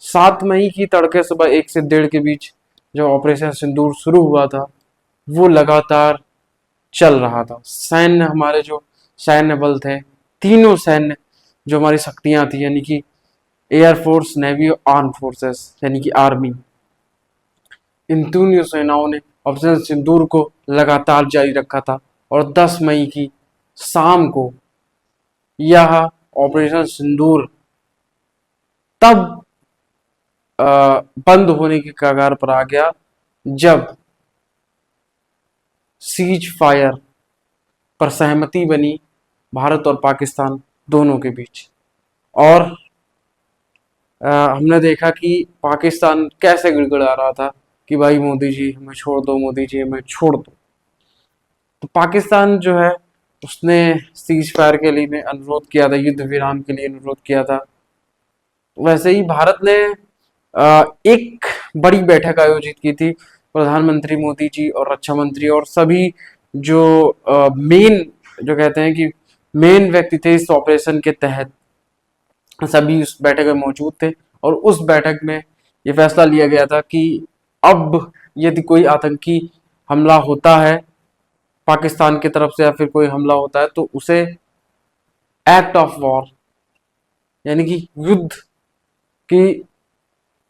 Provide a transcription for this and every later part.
7 मई की तड़के सुबह 1 से 1:30 के बीच जो ऑपरेशन सिंदूर शुरू हुआ था वो लगातार चल रहा था। सैन्य, हमारे जो सैन्य बल थे, तीनों सैन्य जो हमारी शक्तियां थी, यानी कि एयरफोर्स, नेवी और आर्म फोर्सेस यानी कि आर्मी, इन तीनों सेनाओं ने ऑपरेशन सिंदूर को लगातार जारी रखा था। और 10 मई की शाम को यह ऑपरेशन सिंदूर तब बंद होने की कगार पर आ गया जब सीज फायर पर सहमति बनी भारत और पाकिस्तान दोनों के बीच। और हमने देखा कि पाकिस्तान कैसे गिड़गिड़ा रहा था कि भाई मोदी जी हमें छोड़ दो, मोदी जी हमें छोड़ दो। तो पाकिस्तान जो है उसने सीज फायर के लिए अनुरोध किया था, युद्ध विराम के लिए अनुरोध किया था। वैसे ही भारत ने एक बड़ी बैठक आयोजित की थी, प्रधानमंत्री मोदी जी और रक्षा मंत्री और सभी जो मेन, जो कहते हैं कि मेन व्यक्ति थे इस ऑपरेशन के तहत, सभी उस बैठक में मौजूद थे। और उस बैठक में ये फैसला लिया गया था कि अब यदि कोई आतंकी हमला होता है पाकिस्तान की तरफ से या फिर कोई हमला होता है तो उसे एक्ट ऑफ वॉर यानी कि युद्ध की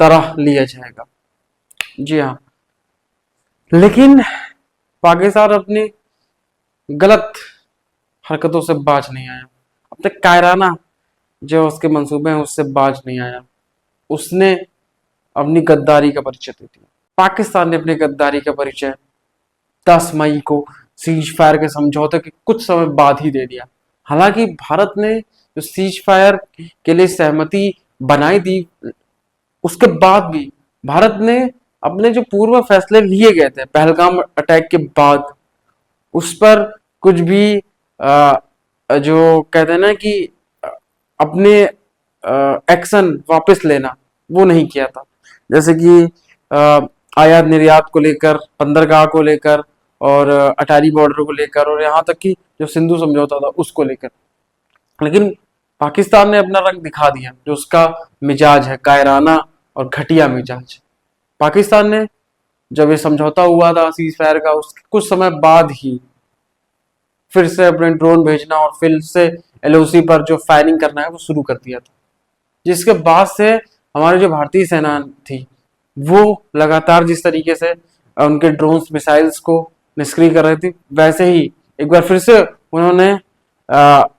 तरह लिया जाएगा। जी हाँ, लेकिन पाकिस्तान अपनी गलत हरकतों से बाज नहीं आया, अपने कायराना जो उसके मंसूबे हैं उससे बाज नहीं आया। उसने अपनी गद्दारी का परिचय दे दिया। पाकिस्तान ने अपनी गद्दारी का परिचय 10 मई को सीज फायर के समझौते के कुछ समय बाद ही दे दिया। हालांकि भारत ने जो सीज फायर के लिए सहमति बनाई थी, उसके बाद भी भारत ने अपने जो पूर्व फैसले लिए गए थे पहलगाम अटैक के बाद, उस पर कुछ भी जो कहते हैं ना कि अपने एक्शन वापस लेना, वो नहीं किया था। जैसे कि आयात निर्यात को लेकर, बंदरगाह को लेकर और अटारी बॉर्डर को लेकर और यहाँ तक कि जो सिंधु समझौता था उसको लेकर। लेकिन पाकिस्तान ने अपना रंग दिखा दिया, जो उसका मिजाज है कायराना और घटिया मिजाज। पाकिस्तान ने जब ये समझौता हुआ था सीज फायर का, उसके कुछ समय बाद ही फिर से अपने ड्रोन भेजना और फिर से एलओसी पर जो फायरिंग करना है वो शुरू कर दिया था, जिसके बाद से हमारी जो भारतीय सेना थी वो लगातार जिस तरीके से उनके ड्रोन्स मिसाइल्स को निष्क्रिय कर रही थी, वैसे ही एक बार फिर से उन्होंने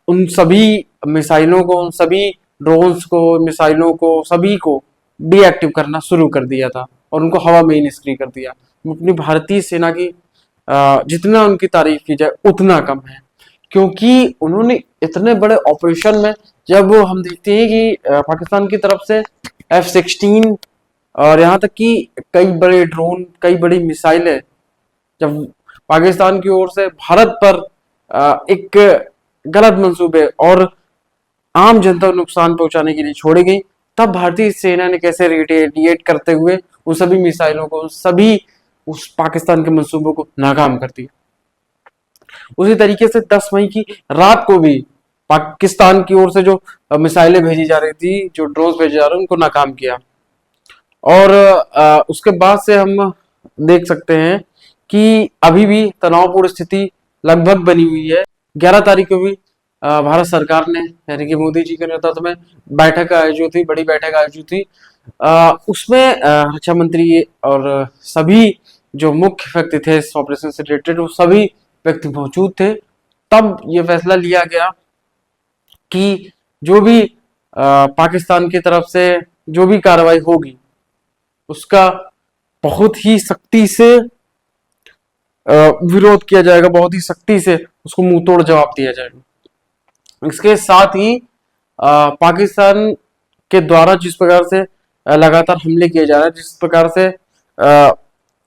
उन सभी मिसाइलों को, उन सभी ड्रोन्स को, मिसाइलों को, सभी को डीएक्टिव करना शुरू कर दिया था और उनको हवा में ही निष्क्रिय कर दिया। अपनी भारतीय सेना की जितना उनकी तारीफ की जाए उतना कम है, क्योंकि उन्होंने इतने बड़े ऑपरेशन में, जब हम देखते हैं कि पाकिस्तान की तरफ से F-16 और यहाँ तक कि कई बड़े ड्रोन, कई बड़ी मिसाइलें जब पाकिस्तान की ओर से भारत पर एक गलत मंसूबे और आम जनता को नुकसान पहुंचाने के लिए छोड़ी गई, तब भारतीय सेना ने कैसे रिटेलिएट करते हुए उन सभी मिसाइलों को, सभी उस पाकिस्तान के मंसूबों को नाकाम कर दिया। उसी तरीके से 10 मई की रात को भी पाकिस्तान की ओर से जो मिसाइलें भेजी जा रही थी, जो ड्रोन भेजे जा रहे हैं, उनको नाकाम किया। और उसके बाद से हम देख सकते हैं कि अभी भी तनावपूर्ण स्थिति लगभग बनी हुई है। 11 तारीख को भी भारत सरकार ने, यानी कि मोदी जी के नेतृत्व में बैठक आयोजित हुई, बड़ी बैठक आयोजित हुई। उसमें रक्षा मंत्री और सभी जो मुख्य व्यक्ति थे इस ऑपरेशन से रिलेटेड, वो सभी व्यक्ति मौजूद थे। तब ये फैसला लिया गया कि जो भी पाकिस्तान की तरफ से जो भी कार्रवाई होगी उसका बहुत ही सख्ती से विरोध किया जाएगा, बहुत ही सख्ती से उसको मुंह तोड़ जवाब दिया जाएगा। इसके साथ ही पाकिस्तान के द्वारा जिस प्रकार से लगातार हमले किए जा रहे हैं, जिस प्रकार से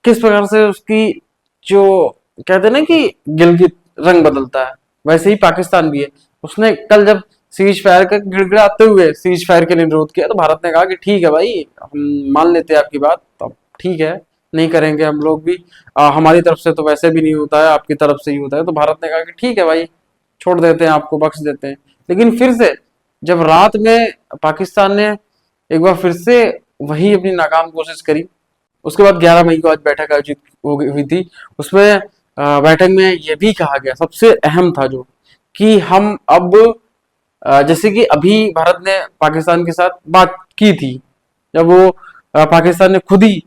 किस प्रकार से उसकी जो कहते हैं ना कि गिलगित रंग बदलता है, वैसे ही पाकिस्तान भी है। उसने कल जब सीज फायर का गिड़गिड़ाते हुए सीज फायर के लिए अनुरोध किया तो भारत ने कहा कि ठीक है भाई, हम मान लेते हैं आपकी बात, तो ठीक है, नहीं करेंगे हम लोग भी, हमारी तरफ से तो वैसे भी नहीं होता है, आपकी तरफ से ही होता है। तो भारत ने कहा कि ठीक है भाई, छोड़ देते हैं, आपको बख्श देते हैं। लेकिन फिर से जब रात में पाकिस्तान ने एक बार फिर से वही अपनी नाकाम कोशिश करी। उसके बाद 11 मई को आज बैठक आयोजित हुई थी। उसमें बैठक में ये भी कहा गया, सबसे अहम था जो, कि हम अब जैसे कि अभी भारत ने पाकिस्तान के साथ बात की थी, जब वो पाकिस्तान ने खुद ही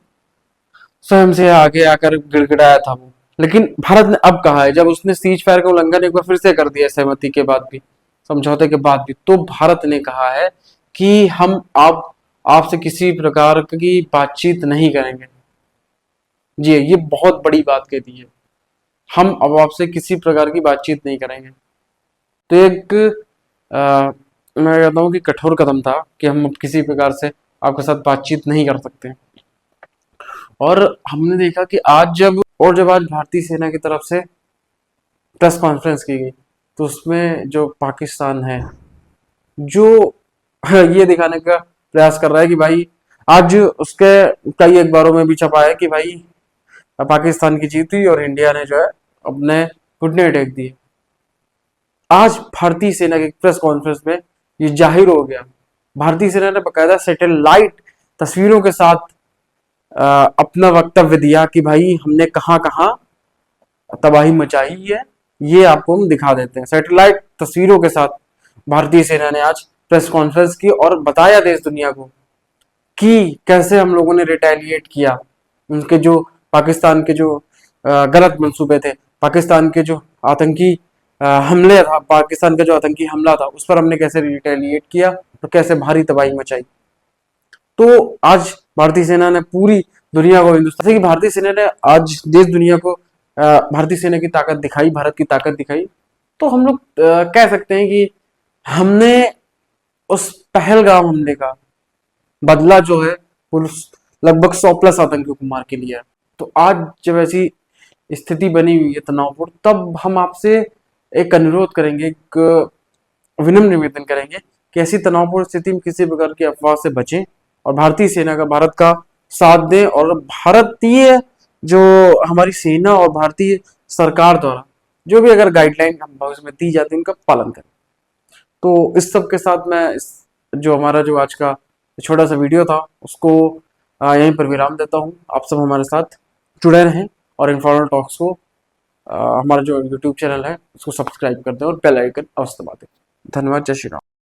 स्वयं से आगे आकर गिड़गिड़ाया था वो, लेकिन भारत ने अब कहा है, जब उसने सीज फायर का उल्लंघन एक बार फिर से कर दिया सहमति के बाद भी, समझौते के बाद भी, तो भारत ने कहा है कि हम अब आपसे किसी प्रकार की बातचीत नहीं करेंगे। जी ये बहुत बड़ी बात कह दी है, हम अब आपसे किसी प्रकार की बातचीत नहीं करेंगे। तो एक मैं कहता हूँ कि कठोर कदम था कि हम अब किसी प्रकार से आपके साथ बातचीत नहीं कर सकते। और हमने देखा कि आज भारतीय सेना की तरफ से प्रेस कॉन्फ्रेंस की गई, तो उसमें जो पाकिस्तान है, जो ये दिखाने का प्रयास कर रहा है कि भाई, आज उसके कई अखबारों में भी छपा है कि भाई पाकिस्तान की जीत हुई और इंडिया ने जो है अपने घुटने टेक दिए। आज भारतीय सेना की प्रेस कॉन्फ्रेंस में ये जाहिर हो गया। भारतीय सेना ने बकायदा सैटेलाइट तस्वीरों के साथ अपना वक्तव्य दिया कि भाई हमने कहां कहां तबाही मचाई है, ये आपको हम दिखा देते हैं। सैटेलाइट तस्वीरों के साथ भारतीय सेना ने आज प्रेस कॉन्फ्रेंस की और बताया देश दुनिया को कि कैसे हम लोगों ने रिटेलिएट किया, उनके जो पाकिस्तान के जो गलत मंसूबे थे, पाकिस्तान के जो आतंकी हमले था, पाकिस्तान का जो आतंकी हमला था, उस पर हमने कैसे रिटेलिएट किया और कैसे भारी तबाही मचाई। तो आज भारतीय सेना ने पूरी दुनिया को, हिंदुस्तान की भारतीय सेना ने आज देश दुनिया को भारतीय सेना की ताकत दिखाई, भारत की ताकत दिखाई। तो हम लोग कह सकते हैं कि हमने उस पहलगाम हमले का बदला जो है वो लगभग 100+ आतंकियों को मार के लिया। तो आज जब ऐसी स्थिति बनी हुई है तनावपूर्ण, तब हम आपसे एक अनुरोध करेंगे, एक विनम्र निवेदन करेंगे कि ऐसी तनावपूर्ण स्थिति में किसी प्रकार की अफवाह से बचें और भारतीय सेना का, भारत का साथ दें, और भारतीय जो हमारी सेना और भारतीय सरकार द्वारा जो भी अगर गाइडलाइन हम भविष्य में दी जाती है उनका पालन करें। तो इस सब के साथ मैं जो हमारा जो आज का छोटा सा वीडियो था उसको यहीं पर विराम देता हूँ। आप सब हमारे साथ जुड़े रहें और इन्फॉर्मल टॉक्स को हमारा जो यूट्यूब चैनल है उसको सब्सक्राइब कर दें और बेल आइकन अवश्य दबा दें। धन्यवाद। जय श्री राम।